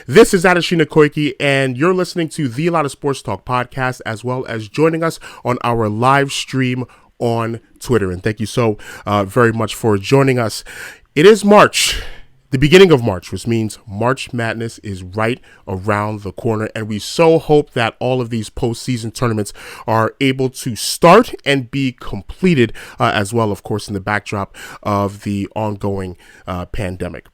This is Adeshina Koike, and you're listening to the ALOST Sports Talk podcast, as well as joining us on our live stream on Twitter. And thank you so very much for joining us. It is March, the beginning of March, which means March Madness is right around the corner. And we so hope that all of these postseason tournaments are able to start and be completed as well, of course, in the backdrop of the ongoing pandemic.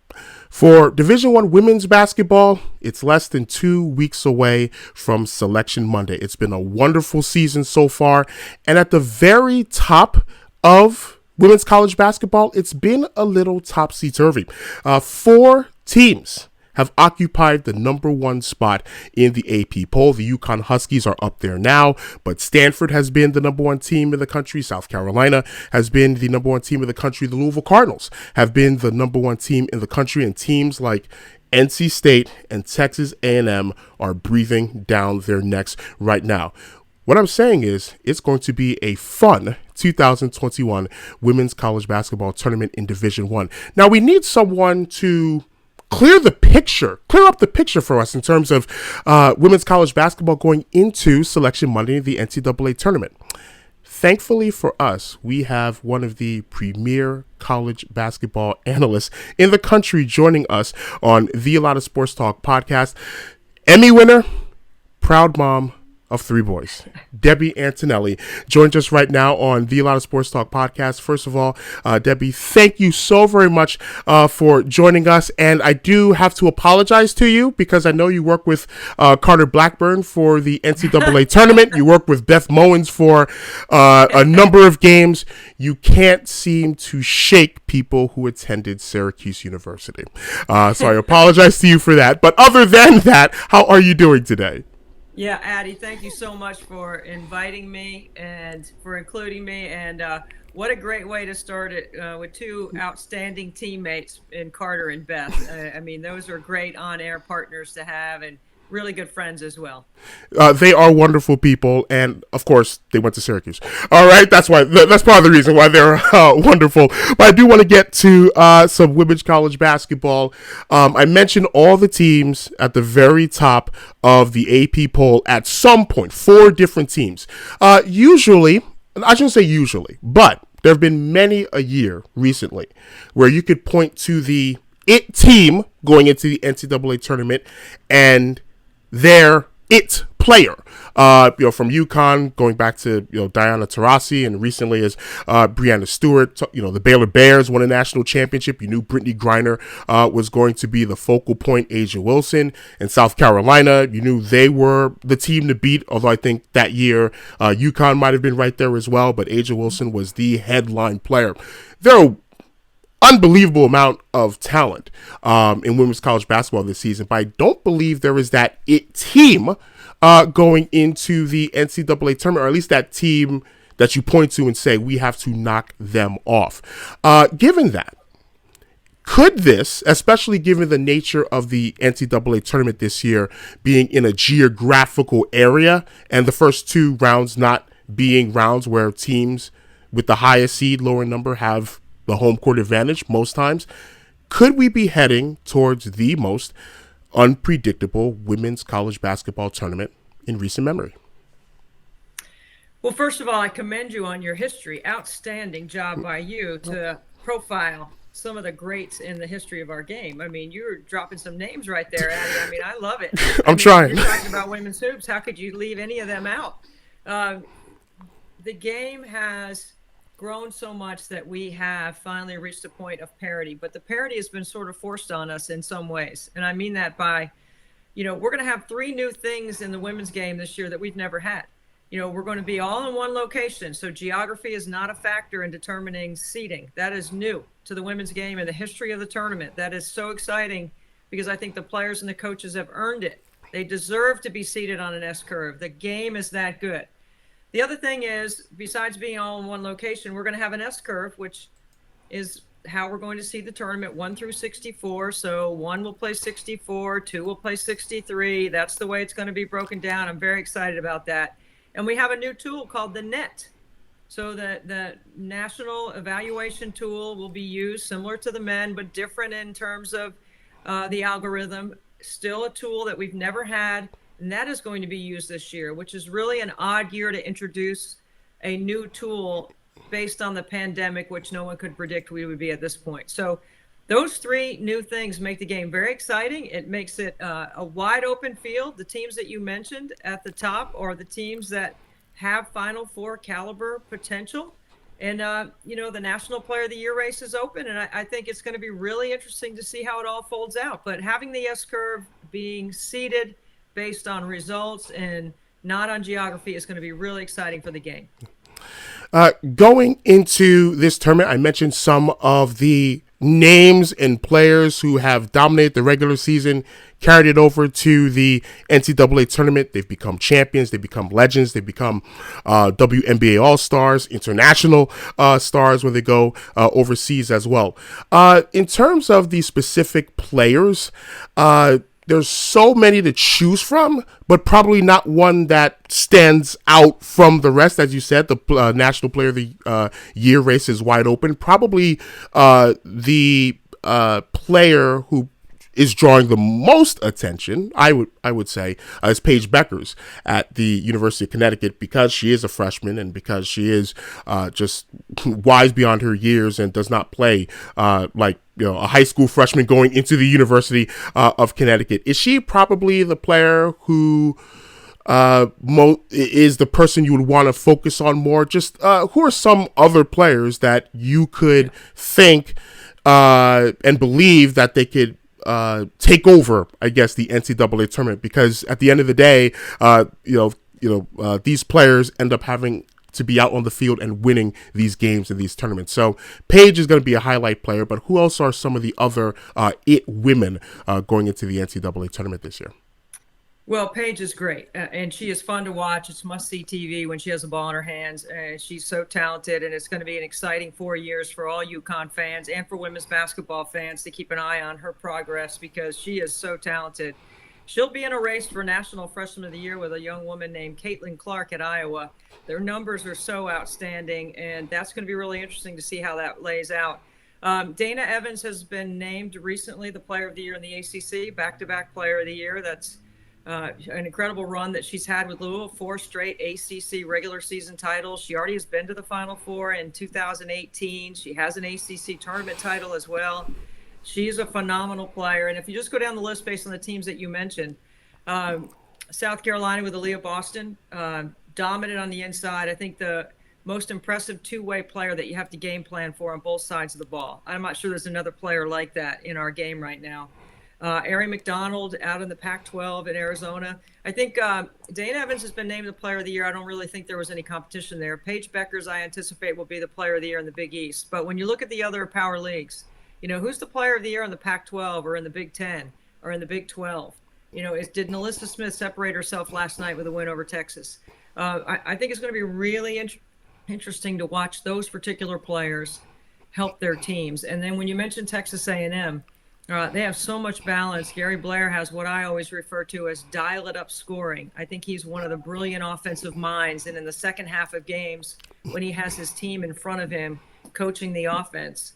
For Division I women's basketball, it's less than 2 weeks away from Selection Monday. It's been a wonderful season so far. And at the very top of women's college basketball, it's been a little topsy-turvy. 4 teams have occupied the number 1 spot in the AP poll. The UConn Huskies are up there now, but Stanford has been the number 1 team in the country. South Carolina has been the number 1 team in the country. The Louisville Cardinals have been the number 1 team in the country, and teams like NC State and Texas A&M are breathing down their necks right now. What I'm saying is it's going to be a fun 2021 women's college basketball tournament in Division I. Now, we need someone to clear up the picture for us in terms of women's college basketball going into Selection Monday, the NCAA Tournament. Thankfully for us, we have one of the premier college basketball analysts in the country joining us on the ALOST Sports Talk podcast. Emmy winner, proud mom of 3 boys, Debbie Antonelli, joins us right now on the ALOST Sports Talk podcast. First of all, Debbie, thank you so very much for joining us. And I do have to apologize to you because I know you work with Carter Blackburn for the NCAA tournament. You work with Beth Mowins for a number of games. You can't seem to shake people who attended Syracuse University. So I apologize to you for that. But other than that, how are you doing today? Yeah, Addie, thank you so much for inviting me and for including me. And what a great way to start it with 2 outstanding teammates in Carter and Beth. I mean, those are great on-air partners to have and really good friends as well. They are wonderful people, and of course, they went to Syracuse. All right, that's part of the reason why they're wonderful. But I do want to get to some women's college basketball. I mentioned all the teams at the very top of the AP poll at some point. 4 different teams. Usually, I shouldn't say usually, but there have been many a year recently where you could point to the it team going into the NCAA tournament and their it player, from UConn, going back to, Diana Taurasi, and recently as Breanna Stewart, the Baylor Bears won a national championship. You knew Brittany Griner was going to be the focal point. Asia Wilson and South Carolina, you knew they were the team to beat, although I think that year UConn might have been right there as well, but Asia Wilson was the headline player. There are unbelievable amount of talent in women's college basketball this season, but I don't believe there is that it team going into the NCAA tournament, or at least that team that you point to and say, we have to knock them off. Given that, could this, especially given the nature of the NCAA tournament this year being in a geographical area and the first 2 rounds not being rounds where teams with the highest seed, lower number, have the home court advantage most times, could we be heading towards the most unpredictable women's college basketball tournament in recent memory? Well, first of all, I commend you on your history. Outstanding job by you to profile some of the greats in the history of our game. I mean, you're dropping some names right there, Addie. I mean, I love it. I'm trying. You're talking about women's hoops. How could you leave any of them out? The game has grown so much that we have finally reached a point of parity, but the parity has been sort of forced on us in some ways. And I mean that by, we're going to have 3 new things in the women's game this year that we've never had. We're going to be all in one location. So geography is not a factor in determining seeding. That is new to the women's game in the history of the tournament. That is so exciting because I think the players and the coaches have earned it. They deserve to be seated on an S curve. The game is that good. The other thing is, besides being all in one location, we're going to have an S curve, which is how we're going to see the tournament 1 through 64. So 1 will play 64, 2 will play 63. That's the way it's going to be broken down. I'm very excited about that. And we have a new tool called the NET. So the national evaluation tool will be used similar to the men, but different in terms of the algorithm. still a tool that we've never had, and that is going to be used this year, which is really an odd year to introduce a new tool based on the pandemic, which no one could predict we would be at this point. So those three new things make the game very exciting. It makes it a wide open field. The teams that you mentioned at the top are the teams that have Final Four caliber potential. And, the National Player of the Year race is open, and I think it's going to be really interesting to see how it all folds out. But having the S-curve being seeded based on results and not on geography is going to be really exciting for the game. Going into this tournament, I mentioned some of the names and players who have dominated the regular season, carried it over to the NCAA tournament. They've become champions. They've become legends. They've become WNBA All-Stars, international stars when they go overseas as well. In terms of the specific players, there's so many to choose from, but probably not one that stands out from the rest. As you said, the National Player of the Year race is wide open. Probably the player who is drawing the most attention, I would say, is Paige Beckers at the University of Connecticut, because she is a freshman and because she is just wise beyond her years and does not play like a high school freshman going into the University of Connecticut. Is she probably the player who is the person you would want to focus on more? Just who are some other players that you could think and believe that they could take over, I guess, the NCAA tournament? Because at the end of the day, these players end up having to be out on the field and winning these games and these tournaments. So Paige is going to be a highlight player, but who else are some of the other women going into the NCAA tournament this year? Well, Paige is great, and she is fun to watch. It's must-see TV when she has the ball in her hands, and she's so talented, and it's going to be an exciting 4 years for all UConn fans and for women's basketball fans to keep an eye on her progress, because she is so talented. She'll be in a race for National Freshman of the Year with a young woman named Caitlin Clark at Iowa. Their numbers are so outstanding, and that's going to be really interesting to see how that lays out. Dana Evans has been named recently the Player of the Year in the ACC, back-to-back Player of the Year. That's an incredible run that she's had with Louisville, 4 straight ACC regular season titles. She already has been to the Final Four in 2018. She has an ACC tournament title as well. She's a phenomenal player. And if you just go down the list based on the teams that you mentioned, South Carolina with Aaliyah Boston, dominant on the inside. I think the most impressive two-way player that you have to game plan for on both sides of the ball. I'm not sure there's another player like that in our game right now. Mcdonald out in the Pac-12 in Arizona. I think Dana Evans has been named the Player of the Year. I don't really think there was any competition there. Paige Beckers, I anticipate, will be the Player of the Year in the Big East. But when you look at the other power leagues, who's the Player of the Year in the Pac-12 or in the Big 10 or in the Big 12? Did Nalissa Smith separate herself last night with a win over Texas? I think it's going to be really interesting to watch those particular players help their teams. And then when you mention Texas A&M, they have so much balance. Gary Blair has what I always refer to as dial-it-up scoring. I think he's one of the brilliant offensive minds. And in the second half of games, when he has his team in front of him coaching the offense,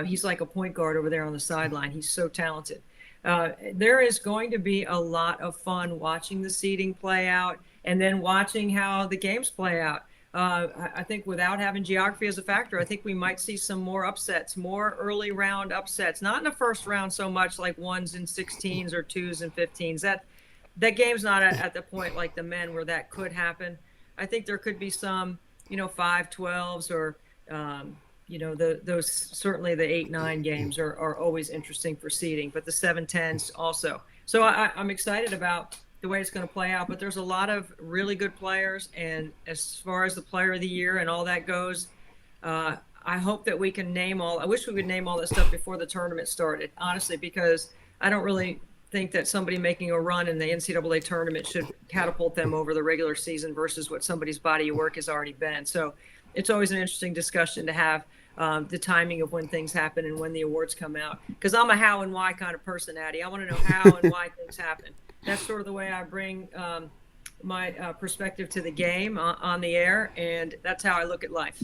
he's like a point guard over there on the sideline. He's so talented. There is going to be a lot of fun watching the seeding play out and then watching how the games play out. I think without having geography as a factor, I think we might see some more upsets, more early round upsets. Not in the first round so much like 1s and 16s or 2s and 15s. That game's not at the point like the men where that could happen. I think there could be some, 5-12s or, those certainly the 8-9 games are always interesting for seeding, but the 7-10s also. So I'm excited about the way it's going to play out, but there's a lot of really good players, and as far as the Player of the Year and all that goes, I hope that we can I wish we would name all that stuff before the tournament started, honestly, because I don't really think that somebody making a run in the NCAA tournament should catapult them over the regular season versus what somebody's body of work has already been. So it's always an interesting discussion to have the timing of when things happen and when the awards come out, because I'm a how and why kind of person, Addie. I want to know how and why things happen. That's sort of the way I bring my perspective to the game on the air, and that's how I look at life.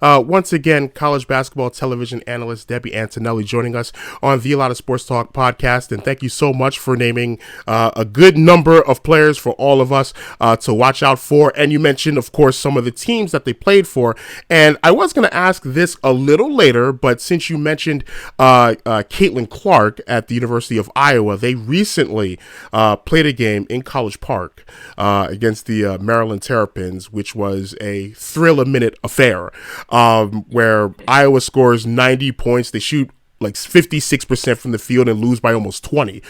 Once again, college basketball television analyst Debbie Antonelli joining us on the ALOST Sports Talk podcast. And thank you so much for naming a good number of players for all of us to watch out for. And you mentioned, of course, some of the teams that they played for. And I was going to ask this a little later, but since you mentioned Caitlin Clark at the University of Iowa, they recently played a game in College Park against the Maryland Terrapins, which was a thrill-a-minute affair. Where Iowa scores 90 points. They shoot like 56% from the field and lose by almost 20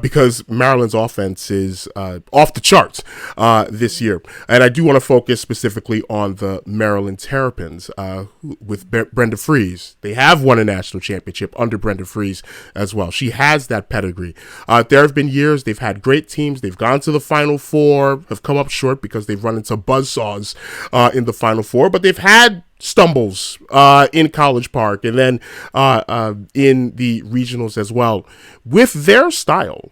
because Maryland's offense is off the charts this year. And I do want to focus specifically on the Maryland Terrapins with Brenda Frese. They have won a national championship under Brenda Frese as well. She has that pedigree. There have been years they've had great teams. They've gone to the Final Four, have come up short because they've run into buzzsaws in the Final Four, but they've had stumbles in College Park and then in the regionals as well. With their style,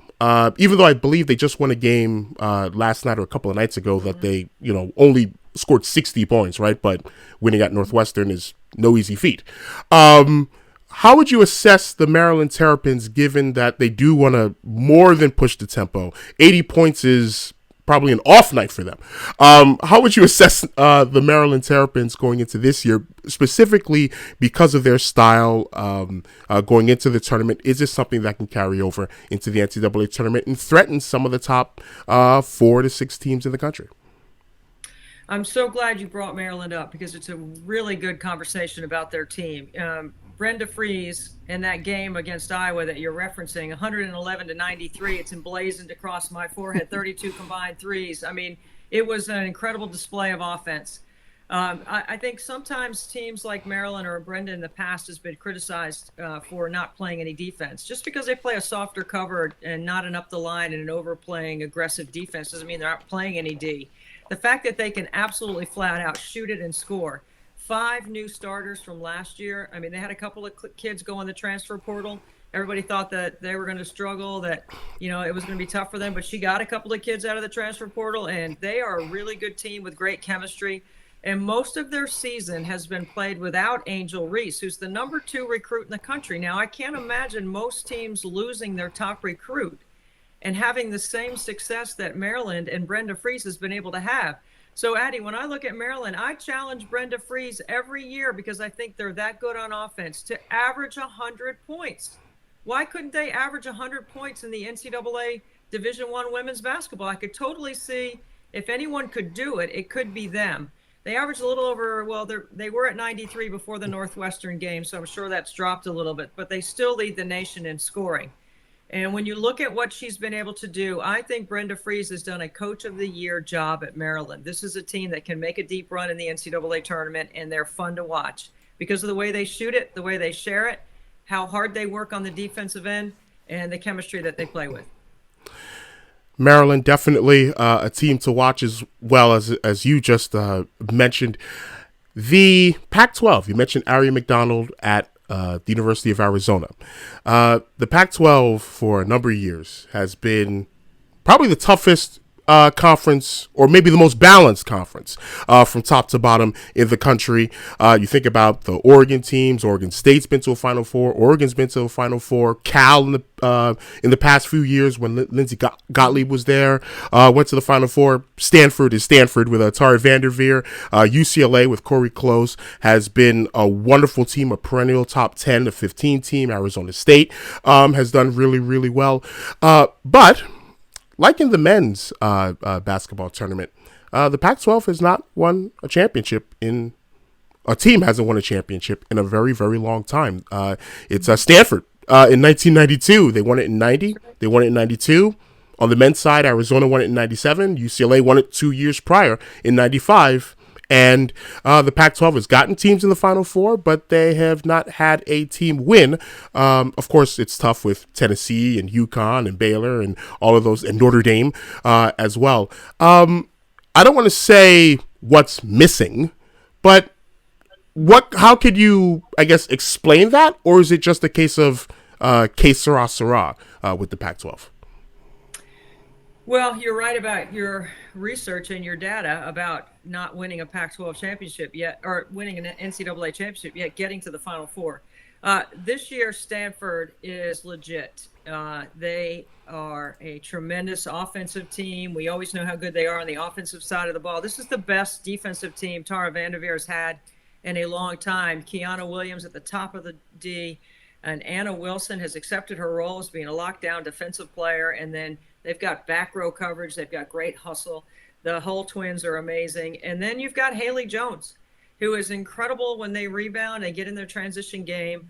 even though I believe they just won a game last night or a couple of nights ago that they, only scored 60 points, right? But winning at Northwestern is no easy feat. How would you assess the Maryland Terrapins given that they do want to more than push the tempo? 80 points is probably an off night for them. How would you assess the Maryland Terrapins going into this year, specifically because of their style going into the tournament? Is this something that can carry over into the NCAA tournament and threaten some of the top 4 to 6 teams in the country? I'm so glad you brought Maryland up because it's a really good conversation about their team. Brenda Frese in that game against Iowa that you're referencing, 111 to 93, it's emblazoned across my forehead, 32 combined threes. I mean, it was an incredible display of offense. I think sometimes teams like Maryland or Brenda in the past has been criticized for not playing any defense. Just because they play a softer cover and not an up the line and an overplaying aggressive defense doesn't mean they're not playing any D. The fact that they can absolutely flat out shoot it and score. 5 new starters from last year. I mean, they had a couple of kids go in the transfer portal. Everybody thought that they were going to struggle, that, it was going to be tough for them. But she got a couple of kids out of the transfer portal, and they are a really good team with great chemistry. And most of their season has been played without Angel Reese, who's the number 2 recruit in the country. Now, I can't imagine most teams losing their top recruit and having the same success that Maryland and Brenda Frese has been able to have. So, Addie, when I look at Maryland, I challenge Brenda Frese every year because I think they're that good on offense to average 100 points. Why couldn't they average 100 points in the NCAA Division I women's basketball? I could totally see if anyone could do it, it could be them. They averaged a little over, they were at 93 before the Northwestern game, so I'm sure that's dropped a little bit, but they still lead the nation in scoring. And when you look at what she's been able to do, I think Brenda Frese has done a Coach of the Year job at Maryland. This is a team that can make a deep run in the NCAA tournament, and they're fun to watch because of the way they shoot it, the way they share it, how hard they work on the defensive end, and the chemistry that they play with. Maryland, definitely a team to watch as well as you just mentioned. The Pac-12, you mentioned Ari Mcdonald at the University of Arizona. The Pac-12 for a number of years has been probably the toughest conference, or maybe the most balanced conference from top to bottom in the country. You think about the Oregon teams. Oregon State's been to a Final Four. Oregon's been to a Final Four. Cal in the past few years when Lindsey Gottlieb was there went to the Final Four. Stanford is Stanford with Tari Vanderveer. UCLA with Corey Close has been a wonderful team, a perennial top 10 to 15 team. Arizona State has done really, really well. But like in the men's basketball tournament, the Pac-12 has not won a championship a team hasn't won a championship in a very, very long time. It's Stanford in 1992. They won it in 90. They won it in 92. On the men's side, Arizona won it in 97. UCLA won it 2 years prior in 95. And the Pac-12 has gotten teams in the Final Four, but they have not had a team win. Of course, it's tough with Tennessee and UConn and Baylor and all of those, and Notre Dame as well. I don't want to say what's missing, but how could you, I guess, explain that? Or is it just a case of que sera, sera with the Pac-12? Well, you're right about your research and your data about not winning a Pac-12 championship yet, or winning an NCAA championship yet, getting to the Final Four. This year, Stanford is legit. They are a tremendous offensive team. We always know how good they are on the offensive side of the ball. This is the best defensive team Tara Vanderveer has had in a long time. Kiana Williams at the top of the D, and Anna Wilson has accepted her role as being a lockdown defensive player, and then they've got back row coverage. They've got great hustle. The Hull twins are amazing. And then you've got Haley Jones, who is incredible when they rebound and get in their transition game.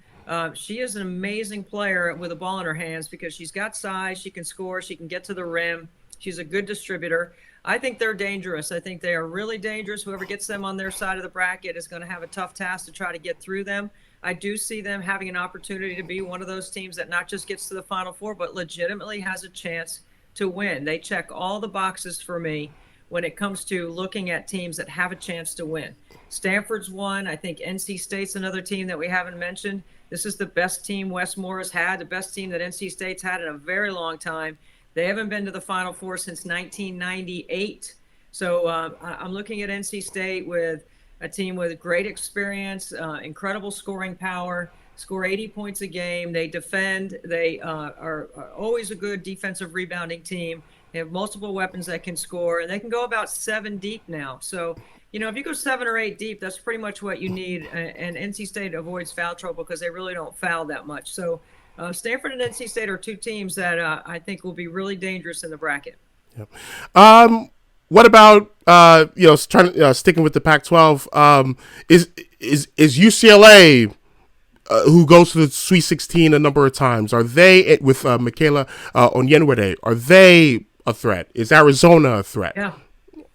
She is an amazing player with a ball in her hands because she's got size. She can score. She can get to the rim. She's a good distributor. I think they're dangerous. I think they are really dangerous. Whoever gets them on their side of the bracket is going to have a tough task to try to get through them. I do see them having an opportunity to be one of those teams that not just gets to the Final Four, but legitimately has a chance to win. They check all the boxes for me when it comes to looking at teams that have a chance to win. Stanford's one. I think NC State's another team that we haven't mentioned. This is the best team Westmore has had, the best team that NC State's had in a very long time. They haven't been to the Final Four since 1998. So I'm looking at NC State with a team with great experience, incredible scoring power, score 80 points a game. They defend. They are always a good defensive rebounding team. They have multiple weapons that can score, and they can go about 7 deep now. So, if you go 7 or 8 deep, that's pretty much what you need. And NC State avoids foul trouble because they really don't foul that much. So Stanford and NC State are two teams that I think will be really dangerous in the bracket. Yep. What about sticking with the Pac-12? Is UCLA, who goes to the Sweet 16 a number of times, are they with Michaela Onyenwere? Are they a threat? Is Arizona a threat? Yeah.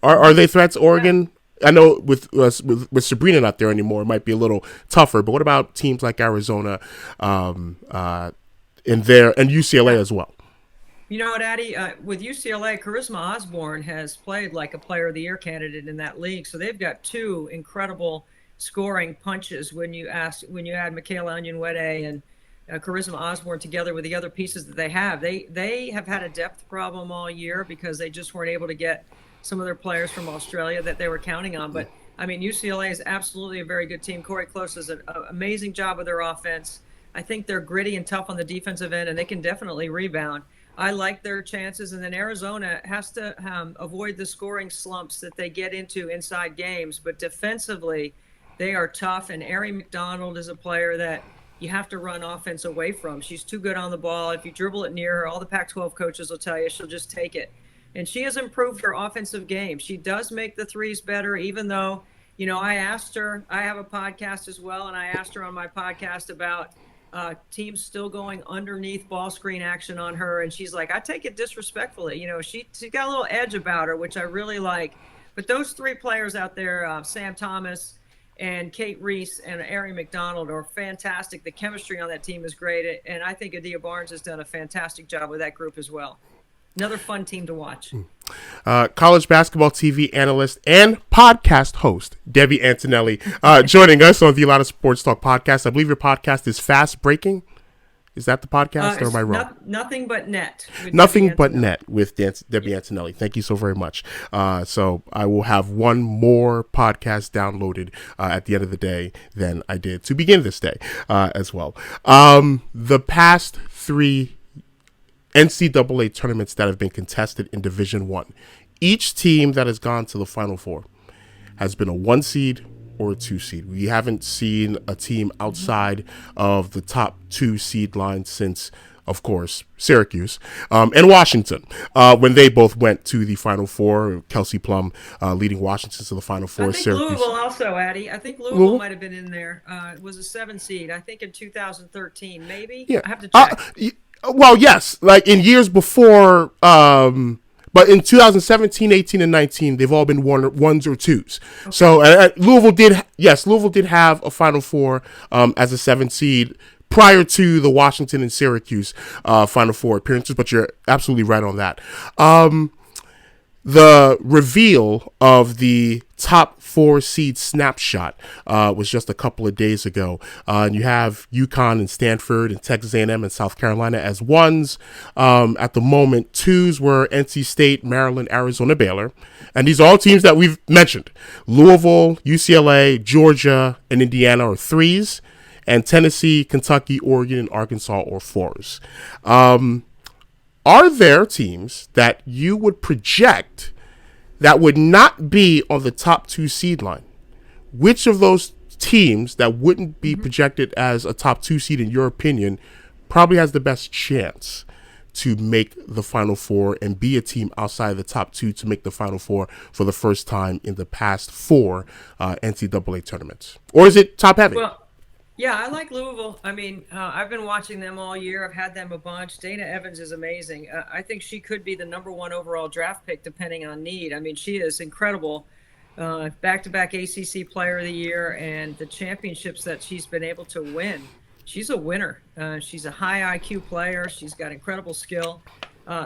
Are they threats? Oregon? I know with Sabrina not there anymore, it might be a little tougher. But what about teams like Arizona, and UCLA as well? You know what, Addie? With UCLA, Charisma Osborne has played like a Player of the Year candidate in that league. So they've got 2 incredible scoring punches when you add Michaela Onyenwere and Charisma Osborne together with the other pieces that they have. They have had a depth problem all year because they just weren't able to get some of their players from Australia that they were counting on. But, I mean, UCLA is absolutely a very good team. Corey Close does an amazing job with their offense. I think they're gritty and tough on the defensive end, and they can definitely rebound. I like their chances. And then Arizona has to avoid the scoring slumps that they get into inside games. But defensively, they are tough. And Ari Mcdonald is a player that you have to run offense away from. She's too good on the ball. If you dribble it near her, all the Pac-12 coaches will tell you she'll just take it. And she has improved her offensive game. She does make the threes better, even though, I asked her, I have a podcast as well, and I asked her on my podcast about teams still going underneath ball screen action on her. And she's like, I take it disrespectfully. She got a little edge about her, which I really like. But those 3 players out there, Sam Thomas and Kate Reese and Ari McDonald, are fantastic. The chemistry on that team is great. And I think Adia Barnes has done a fantastic job with that group as well. Another fun team to watch. College basketball TV analyst and podcast host Debbie Antonelli joining us on the ALOST Sports Talk podcast. I believe your podcast is Fast Breaking. Is that the podcast, or am I wrong? Nothing But Net. Nothing But Net with Debbie Antonelli. Thank you so very much. So I will have one more podcast downloaded at the end of the day than I did to begin this day as well. The past 3 NCAA tournaments that have been contested in Division I, each team that has gone to the Final Four has been a 1 seed or a 2 seed. We haven't seen a team outside of the top 2 seed line since, of course, Syracuse and Washington when they both went to the Final Four. Kelsey Plum leading Washington to the Final Four. I think Syracuse. Louisville also, Addie. I think Louisville might have been in there. It was a 7 seed, I think, in 2013, maybe. Yeah. I have to check. Well, yes, like in years before, but in 2017, 18, and 19, they've all been 1s or 2s. Okay. So Louisville did have a Final Four as a 7 seed prior to the Washington and Syracuse Final Four appearances, but you're absolutely right on that. The reveal of the top 4 seed snapshot was just a couple of days ago. And you have UConn and Stanford and Texas A&M and South Carolina as 1s. At the moment, 2s were NC State, Maryland, Arizona, Baylor. And these are all teams that we've mentioned. Louisville, UCLA, Georgia, and Indiana are 3s. And Tennessee, Kentucky, Oregon, and Arkansas are 4s. Are there teams that you would project that would not be on the top 2 seed line? Which of those teams that wouldn't be projected as a top 2 seed, in your opinion, probably has the best chance to make the Final Four and be a team outside of the top 2 to make the Final Four for the first time in the past 4 NCAA tournaments? Or is it top heavy? Well, yeah, I like Louisville. I mean, I've been watching them all year. I've had them a bunch. Dana Evans is amazing. I think she could be the number 1 overall draft pick depending on need. I mean, she is incredible. Back-to-back ACC Player of the Year and the championships that she's been able to win. She's a winner. She's a high IQ player. She's got incredible skill.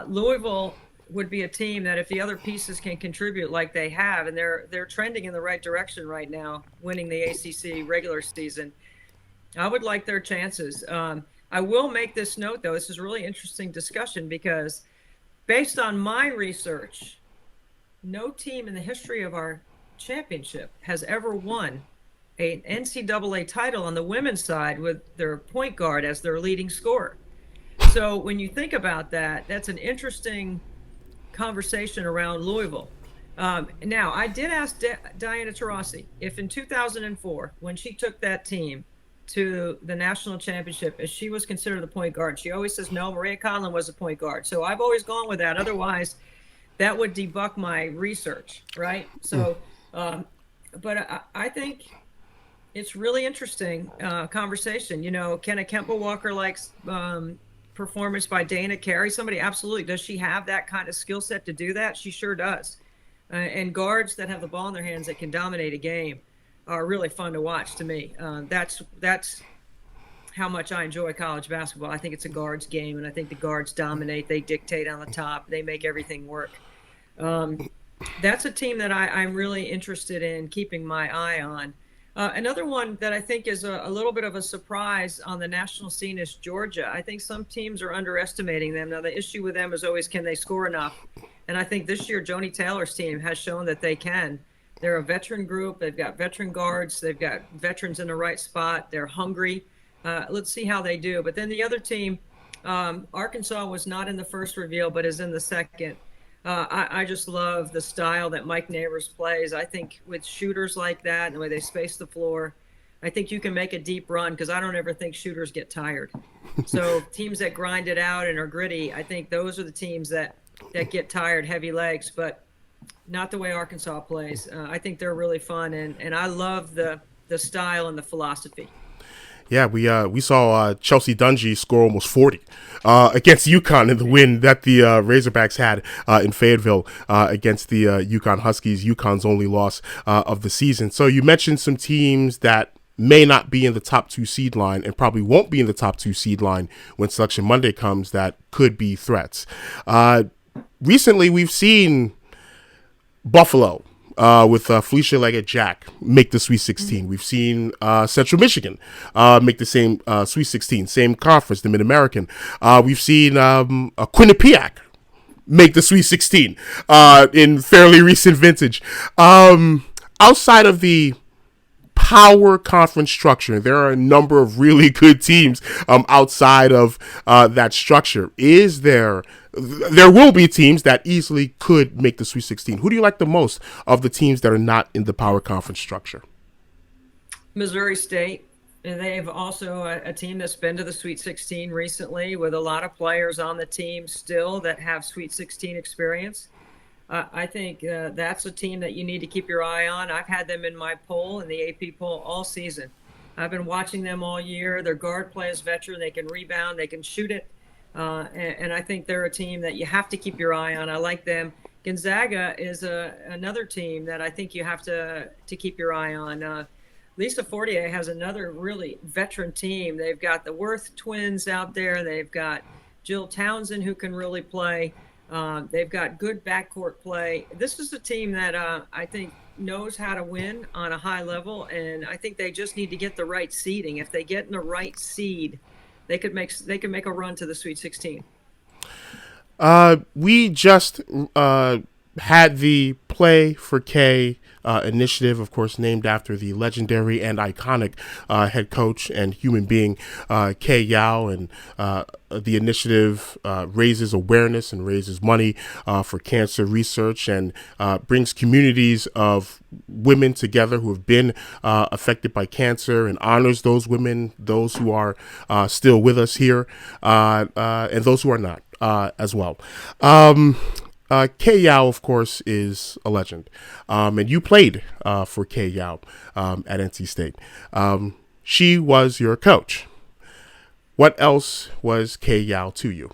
Louisville would be a team that if the other pieces can contribute like they have, and they're trending in the right direction right now, winning the ACC regular season, I would like their chances. I will make this note, though. This is a really interesting discussion because based on my research, no team in the history of our championship has ever won an NCAA title on the women's side with their point guard as their leading scorer. So when you think about that, that's an interesting conversation around Louisville. Now, I did ask Diana Taurasi if in 2004, when she took that team to the national championship, if she was considered the point guard. She always says, no, Maria Conlon was a point guard. So I've always gone with that. Otherwise, that would debunk my research, right? So, but I think it's really interesting conversation. You know, can a Kemba Walker likes performance by Dana carry somebody? Absolutely. Does she have that kind of skill set to do that? She sure does. And guards that have the ball in their hands that can dominate a game are really fun to watch to me. That's how much I enjoy college basketball. I think it's a guards game, and I think the guards dominate. They dictate on the top. They make everything work. That's a team that I'm really interested in keeping my eye on. Another one that I think is a little bit of a surprise on the national scene is Georgia. I think some teams are underestimating them. Now, the issue with them is always, can they score enough? And I think this year, Joni Taylor's team has shown that they can. They're a veteran group. They've got veteran guards. They've got veterans in the right spot. They're hungry. Let's see how they do. But then the other team, Arkansas was not in the first reveal, but is in the second. I just love the style that Mike Neighbors plays. I think with shooters like that and the way they space the floor, I think you can make a deep run because I don't ever think shooters get tired. So teams that grind it out and are gritty, I think those are the teams that get tired, heavy legs. But not the way Arkansas plays. I think they're really fun, and I love the style and the philosophy. Yeah, we saw Chelsea Dungy score almost 40 against UConn in the win that the Razorbacks had in Fayetteville against the UConn Huskies, UConn's only loss of the season. So you mentioned some teams that may not be in the top 2 seed line and probably won't be in the top 2 seed line when Selection Monday comes that could be threats. Recently, we've seen Buffalo with Felicia Leggett-Jack make the Sweet 16. We've seen Central Michigan make the same Sweet 16, same conference, the Mid-American. We've seen Quinnipiac make the Sweet 16 in fairly recent vintage. Outside of the power conference structure, there are a number of really good teams outside of that structure. There will be teams that easily could make the Sweet 16. Who do you like the most of the teams that are not in the power conference structure? Missouri State. And they have also a team that's been to the Sweet 16 recently with a lot of players on the team still that have Sweet 16 experience. I think that's a team that you need to keep your eye on. I've had them in my poll, in the AP poll, all season. I've been watching them all year. Their guard play is veteran. They can rebound. They can shoot it. And I think they're a team that you have to keep your eye on. I like them. Gonzaga is another team that I think you have to keep your eye on. Lisa Fortier has another really veteran team. They've got the Worth twins out there. They've got Jill Townsend who can really play. They've got good backcourt play. This is a team that I think knows how to win on a high level, and I think they just need to get the right seeding. If they get in the right seed, they could make a run to the Sweet 16. We just had the Play for Kay initiative, of course, named after the legendary and iconic head coach and human being, Kay Yow. And the initiative raises awareness and raises money for cancer research and brings communities of women together who have been affected by cancer and honors those women, those who are still with us here, and those who are not as well. Kay Yow, of course, is a legend, and you played for Kay Yow at NC State. She was your coach. What else was Kay Yow to you?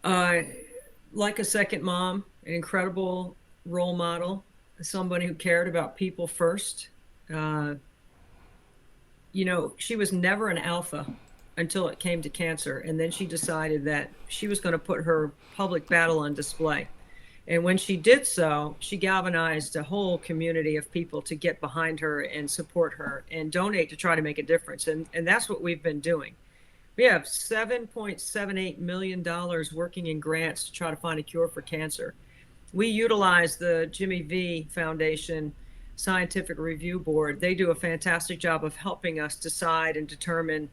Like a second mom, an incredible role model, somebody who cared about people first. She was never an alpha until it came to cancer. And then she decided that she was going to put her public battle on display. And when she did so, she galvanized a whole community of people to get behind her and support her and donate to try to make a difference. And that's what we've been doing. We have $7.78 million working in grants to try to find a cure for cancer. We utilize the Jimmy V Foundation Scientific Review Board. They do a fantastic job of helping us decide and determine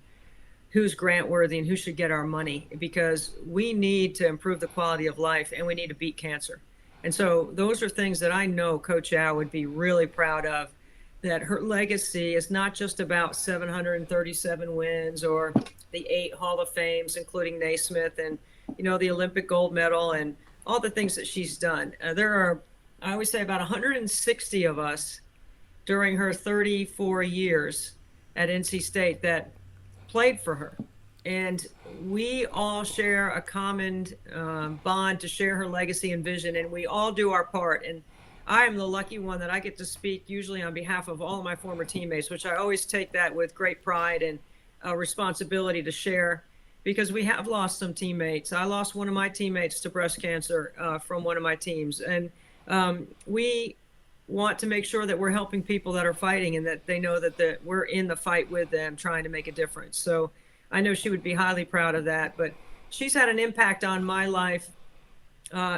who's grant worthy and who should get our money, because we need to improve the quality of life and we need to beat cancer. And so those are things that I know Coach Yow would be really proud of, that her legacy is not just about 737 wins or the 8 Hall of Fames, including Naismith, and, the Olympic gold medal and all the things that she's done. There are, I always say, about 160 of us during her 34 years at NC State that played for her, and we all share a common bond to share her legacy and vision, and we all do our part. And I am the lucky one that I get to speak usually on behalf of all of my former teammates, which I always take that with great pride and responsibility to share, because we have lost some teammates. I lost one of my teammates to breast cancer from one of my teams, and we want to make sure that we're helping people that are fighting and that they know that we're in the fight with them, trying to make a difference. So I know she would be highly proud of that, but she's had an impact on my life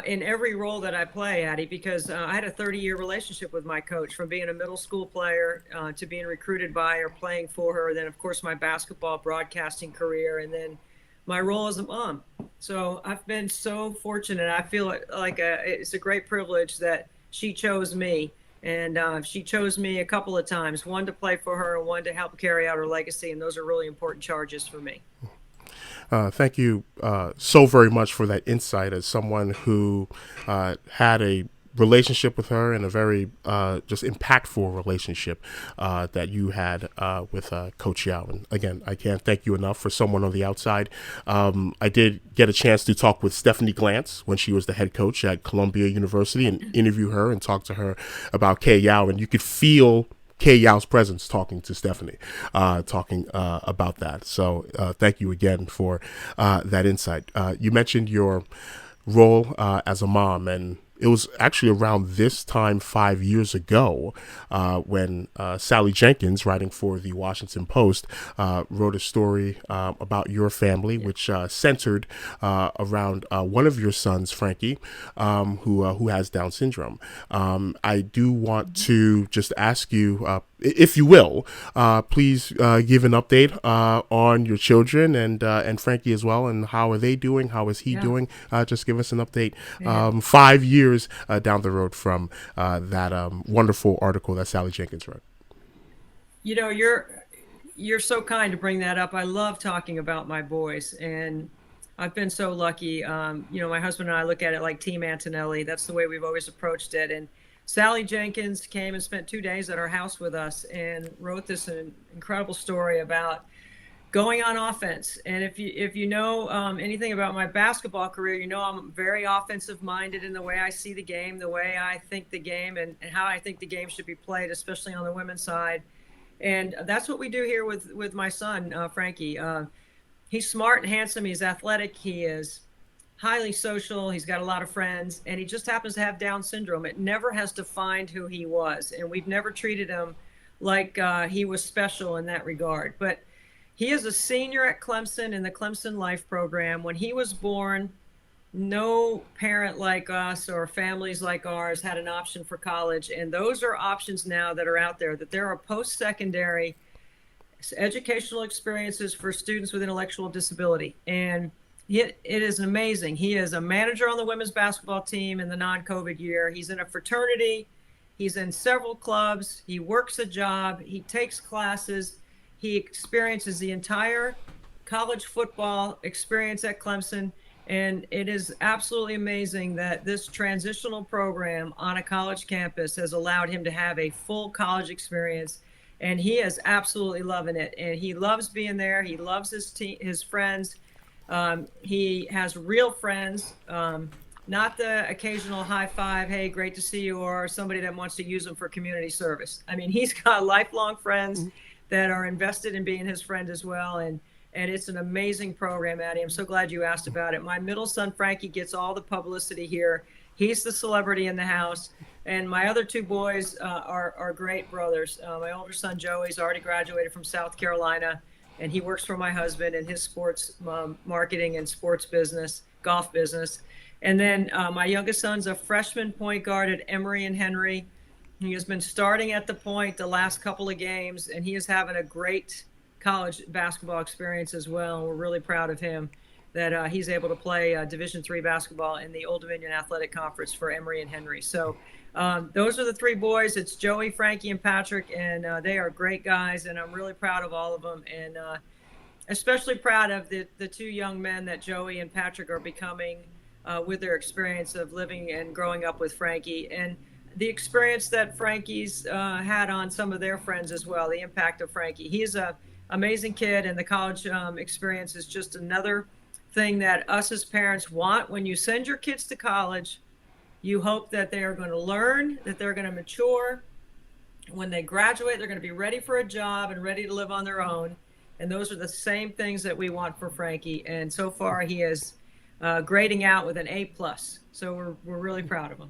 in every role that I play, Addie, because I had a 30-year relationship with my coach, from being a middle school player to being recruited by her, playing for her, then of course my basketball broadcasting career, and then my role as a mom. So I've been so fortunate. I feel like it's a great privilege that she chose me, and she chose me a couple of times, one to play for her and one to help carry out her legacy, and those are really important charges for me. Thank you so very much for that insight, as someone who had a relationship with her, and a very just impactful relationship that you had with Coach Yow. And again, I can't thank you enough for someone on the outside. I did get a chance to talk with Stephanie Glantz when she was the head coach at Columbia University, and interview her and talk to her about Kay Yow, and you could feel Kay Yow's presence talking to Stephanie, talking about that. So thank you again for that insight. You mentioned your role as a mom, and it was actually around this time 5 years ago when Sally Jenkins, writing for the Washington Post, wrote a story about your family, which centered around one of your sons, Frankie, who has Down syndrome. I do want to just ask you, if you will, please give an update on your children and Frankie as well, and how are they doing? How is he doing? Just give us an update 5 years down the road from that wonderful article that Sally Jenkins wrote. You're so kind to bring that up. I love talking about my boys, and I've been so lucky. My husband and I look at it like Team Antonelli. That's the way we've always approached it. And Sally Jenkins came and spent 2 days at our house with us and wrote this incredible story about going on offense. And if you know anything about my basketball career, I'm very offensive minded in the way I see the game, the way I think the game, and how I think the game should be played, especially on the women's side. And that's what we do here with my son, Frankie. He's smart and handsome. He's athletic. He is highly social. He's got a lot of friends, and he just happens to have Down syndrome. It never has defined who he was, and we've never treated him like he was special in that regard. But he is a senior at Clemson in the Clemson Life program. When he was born, no parent like us or families like ours had an option for college, and those are options now that are out there, that there are post-secondary educational experiences for students with intellectual disability. And it is amazing. He is a manager on the women's basketball team in the non-COVID year. He's in a fraternity. He's in several clubs. He works a job. He takes classes. He experiences the entire college football experience at Clemson. And it is absolutely amazing that this transitional program on a college campus has allowed him to have a full college experience. And he is absolutely loving it. And he loves being there. He loves his team, his friends. He has real friends, not the occasional high five, hey, great to see you, or somebody that wants to use him for community service. I mean, he's got lifelong friends that are invested in being his friend as well. And it's an amazing program, Addie. I'm so glad you asked about it. My middle son, Frankie, gets all the publicity here. He's the celebrity in the house. And my other two boys are great brothers. My older son, Joey's already graduated from South Carolina, and he works for my husband in his sports marketing and sports business, golf business. And then my youngest son's a freshman point guard at Emory and Henry. He has been starting at the point the last couple of games, and he is having a great college basketball experience as well. We're really proud of him that he's able to play Division III basketball in the Old Dominion Athletic Conference for Emory and Henry. So those are the three boys. It's Joey, Frankie, and Patrick, and they are great guys, and I'm really proud of all of them, and especially proud of the two young men that Joey and Patrick are becoming with their experience of living and growing up with Frankie, and the experience that Frankie's had on some of their friends as well, the impact of Frankie. He's an amazing kid, and the college experience is just another thing that us as parents want. When you send your kids to college, you hope that they are going to learn, that they're going to mature. When they graduate, they're going to be ready for a job and ready to live on their own. And those are the same things that we want for Frankie. And so far, he is grading out with an A+. So we're really proud of him.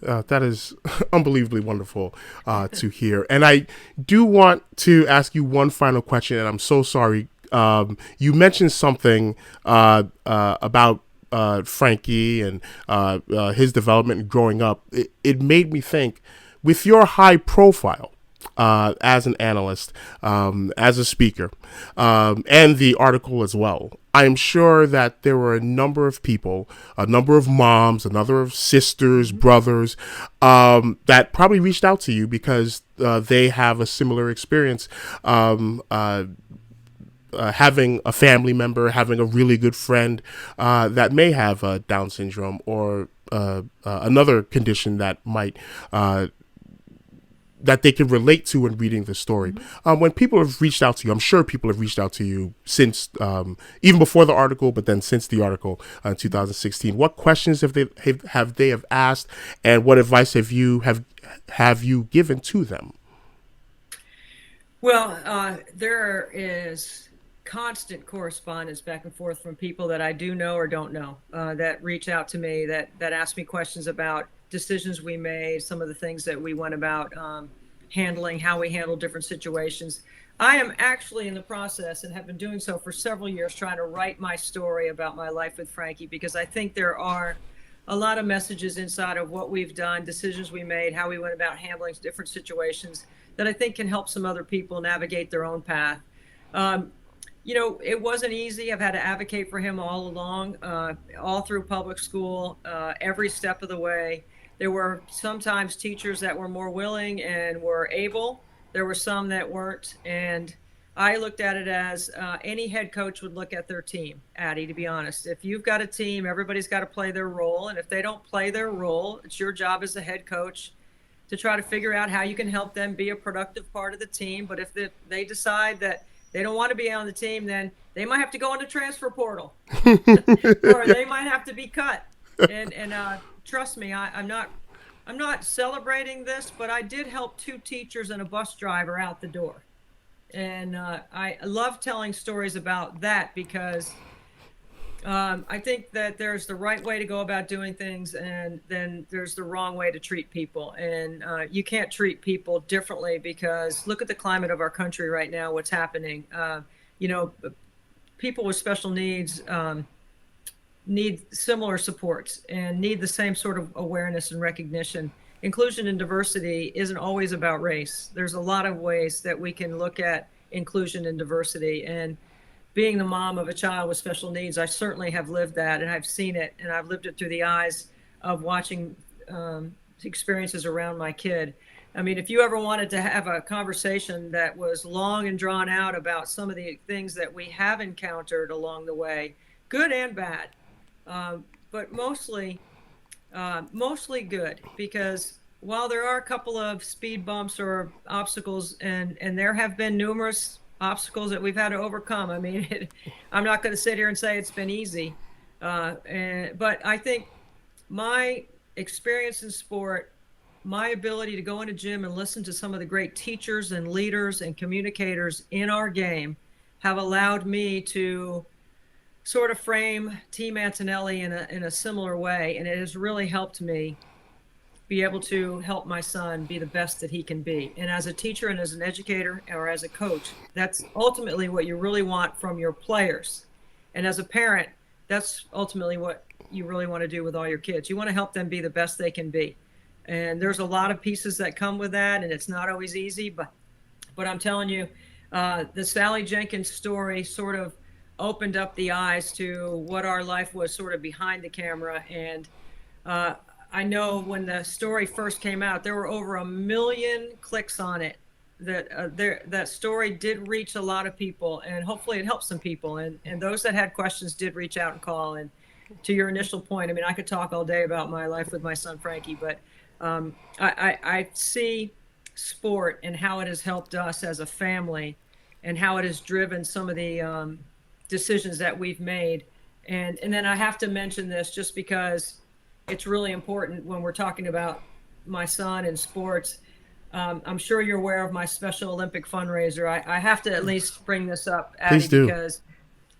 That is unbelievably wonderful to hear. And I do want to ask you one final question, and I'm so sorry. You mentioned something about Frankie and his development and growing up. It made me think, with your high profile as an analyst, as a speaker, and the article as well, I'm sure that there were a number of people, a number of moms, a number of sisters, brothers, that probably reached out to you because they have a similar experience, having a family member, having a really good friend that may have Down syndrome or another condition that might that they can relate to when reading the story. When people have reached out to you, I'm sure people have reached out to you since, even before the article, but then since the article in 2016. What questions have they asked, and what advice have you given to them? Well, there is constant correspondence back and forth from people that I do know or don't know that reach out to me, that ask me questions about decisions we made, some of the things that we went about handling, how we handle different situations. I am actually in the process, and have been doing so for several years, trying to write my story about my life with Frankie, because I think there are a lot of messages inside of what we've done, decisions we made, how we went about handling different situations that I think can help some other people navigate their own path. You know, it wasn't easy. I've had to advocate for him all along, all through public school, every step of the way. There were sometimes teachers that were more willing and were able. There were some that weren't. And I looked at it as any head coach would look at their team, Addie, to be honest. If you've got a team, everybody's got to play their role. And if they don't play their role, it's your job as a head coach to try to figure out how you can help them be a productive part of the team. But if they decide that they don't want to be on the team, then they might have to go into transfer portal or they might have to be cut. And trust me, I'm not celebrating this, but I did help 2 teachers and a bus driver out the door. And I love telling stories about that because I think that there's the right way to go about doing things, and then there's the wrong way to treat people. And you can't treat people differently, because look at the climate of our country right now, what's happening. People with special needs need similar supports and need the same sort of awareness and recognition. Inclusion and diversity isn't always about race. There's a lot of ways that we can look at inclusion and diversity. And being the mom of a child with special needs, I certainly have lived that, and I've seen it, and I've lived it through the eyes of watching experiences around my kid. I mean, if you ever wanted to have a conversation that was long and drawn out about some of the things that we have encountered along the way, good and bad, but mostly good, because while there are a couple of speed bumps or obstacles, and there have been numerous obstacles that we've had to overcome. I mean, I'm not going to sit here and say it's been easy, but I think my experience in sport, my ability to go in a gym and listen to some of the great teachers and leaders and communicators in our game have allowed me to sort of frame Team Antonelli in a similar way. And it has really helped me be able to help my son be the best that he can be. And as a teacher and as an educator or as a coach, that's ultimately what you really want from your players. And as a parent, that's ultimately what you really want to do with all your kids. You want to help them be the best they can be. And there's a lot of pieces that come with that, and it's not always easy, but I'm telling you, the Sally Jenkins story sort of opened up the eyes to what our life was sort of behind the camera. And I know when the story first came out, there were over 1 million clicks on it. That story did reach a lot of people, and hopefully it helped some people. And those that had questions did reach out and call. And to your initial point, I mean, I could talk all day about my life with my son, Frankie, but I see sport and how it has helped us as a family, and how it has driven some of the decisions that we've made. And then I have to mention this just because it's really important when we're talking about my son and sports. I'm sure you're aware of my Special Olympic fundraiser. I have to at least bring this up, Addie, because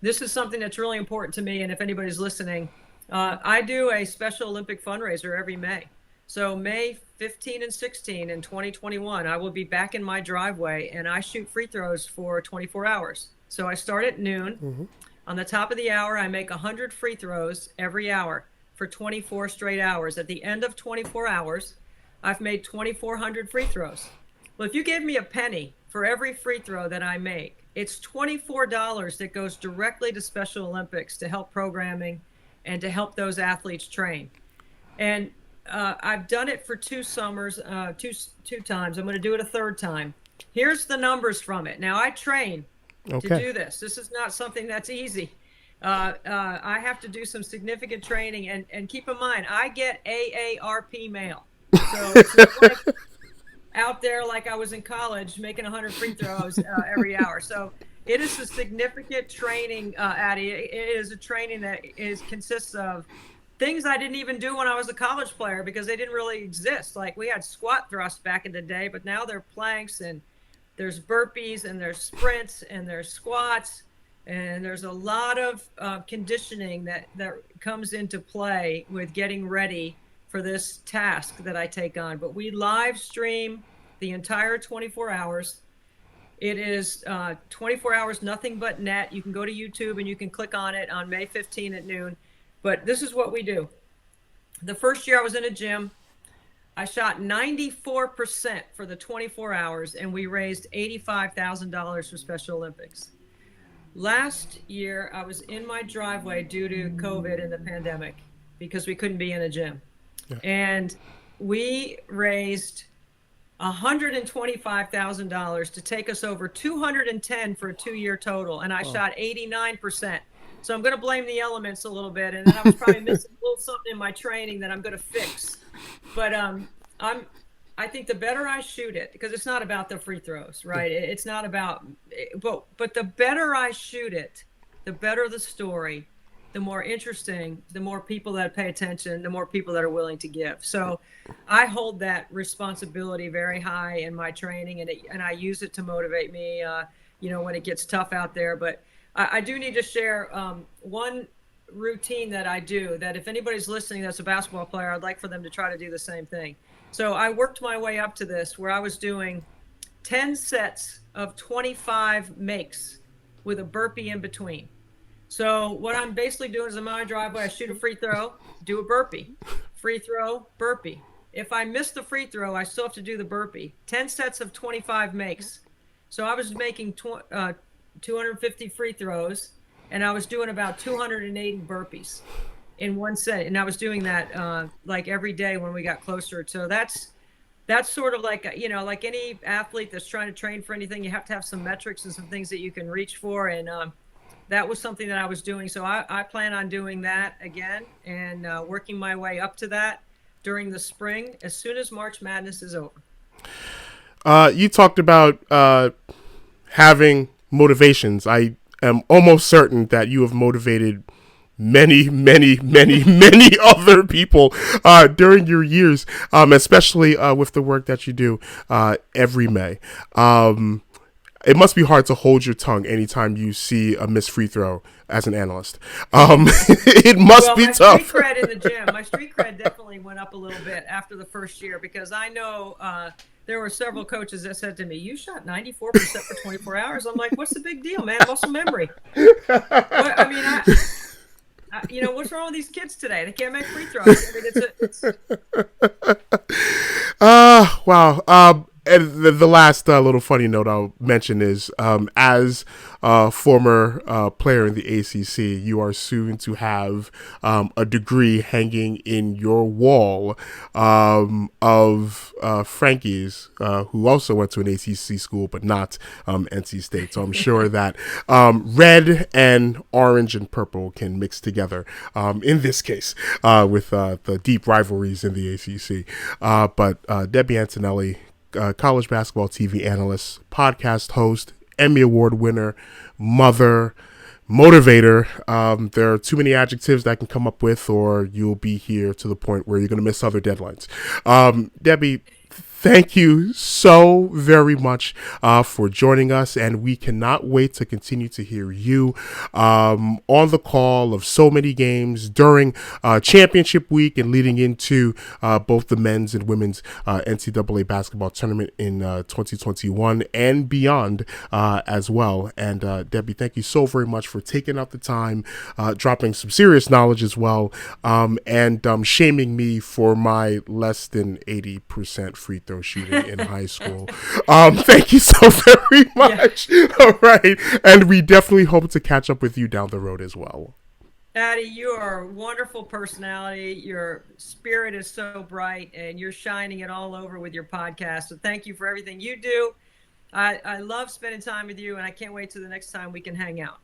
this is something that's really important to me. And if anybody's listening, I do a Special Olympic fundraiser every May. So May 15 and 16 in 2021, I will be back in my driveway, and I shoot free throws for 24 hours. So I start at noon. Mm-hmm. On the top of the hour, I make 100 free throws every hour for 24 straight hours. At the end of 24 hours, I've made 2,400 free throws. Well, if you gave me a penny for every free throw that I make, it's $24 that goes directly to Special Olympics to help programming and to help those athletes train. And I've done it for 2 summers, two times. I'm going to do it a third time. Here's the numbers from it. Now, I train to do this. This is not something that's easy. I have to do some significant training. And keep in mind, I get AARP mail. So it's not like out there like I was in college making 100 free throws every hour. So it is a significant training, Addie. It is a training that consists of things I didn't even do when I was a college player because they didn't really exist. Like we had squat thrusts back in the day, but now they're planks, and there's burpees, and there's sprints, and there's squats, and there's a lot of conditioning that comes into play with getting ready for this task that I take on. But we live stream the entire 24 hours. It is 24 hours, nothing but net. You can go to YouTube and you can click on it on May 15 at noon. But this is what we do. The first year I was in a gym, I shot 94% for the 24 hours, and we raised $85,000 for Special Olympics. Last year, I was in my driveway due to COVID and the pandemic because we couldn't be in a gym. Yeah. And we raised $125,000 to take us over 210 for a 2-year total, and I shot 89%. So I'm going to blame the elements a little bit, and then I was probably missing a little something in my training that I'm going to fix. But I think the better I shoot it, because it's not about the free throws, right? It's not about, but the better I shoot it, the better the story, the more interesting, the more people that pay attention, the more people that are willing to give. So I hold that responsibility very high in my training, and I use it to motivate me, when it gets tough out there. But I do need to share one routine that I do that if anybody's listening that's a basketball player, I'd like for them to try to do the same thing. So I worked my way up to this where I was doing 10 sets of 25 makes with a burpee in between. So what I'm basically doing is I'm on my driveway, I shoot a free throw, do a burpee, free throw, burpee. If I miss the free throw, I still have to do the burpee. 10 sets of 25 makes. So I was making 250 free throws, and I was doing about 280 burpees in one set. And I was doing that like every day when we got closer. So that's sort of like, like any athlete that's trying to train for anything, you have to have some metrics and some things that you can reach for. And that was something that I was doing. So I plan on doing that again and working my way up to that during the spring as soon as March Madness is over. You talked about having motivations. I am almost certain that you have motivated many, many, many, many other people during your years, especially with the work that you do every May. It must be hard to hold your tongue anytime you see a missed free throw as an analyst. It must be tough. My street cred in the gym, my street cred definitely went up a little bit after the first year because I know there were several coaches that said to me, "You shot 94% for 24 hours." I'm like, "What's the big deal, man? Muscle memory." I mean, what's wrong with these kids today? They can't make free throws. I mean, wow. And the last little funny note I'll mention is, as a former player in the ACC, you are soon to have a degree hanging in your wall of Frankie's, who also went to an ACC school, but not NC State. So I'm sure that red and orange and purple can mix together in this case with the deep rivalries in the ACC. But Debbie Antonelli, college basketball TV analyst, podcast host, Emmy Award winner, mother, motivator. There are too many adjectives that I can come up with, or you'll be here to the point where you're going to miss other deadlines. Debbie, thank you so very much for joining us, and we cannot wait to continue to hear you on the call of so many games during championship week and leading into both the men's and women's NCAA basketball tournament in 2021 and beyond as well. And Debbie, thank you so very much for taking out the time, dropping some serious knowledge as well, and shaming me for my less than 80% free throw shooting in high school. Thank you so very much. Yeah. All right. And we definitely hope to catch up with you down the road as well. Addie, you are a wonderful personality. Your spirit is so bright and you're shining it all over with your podcast. So thank you for everything you do. I love spending time with you and I can't wait till the next time we can hang out.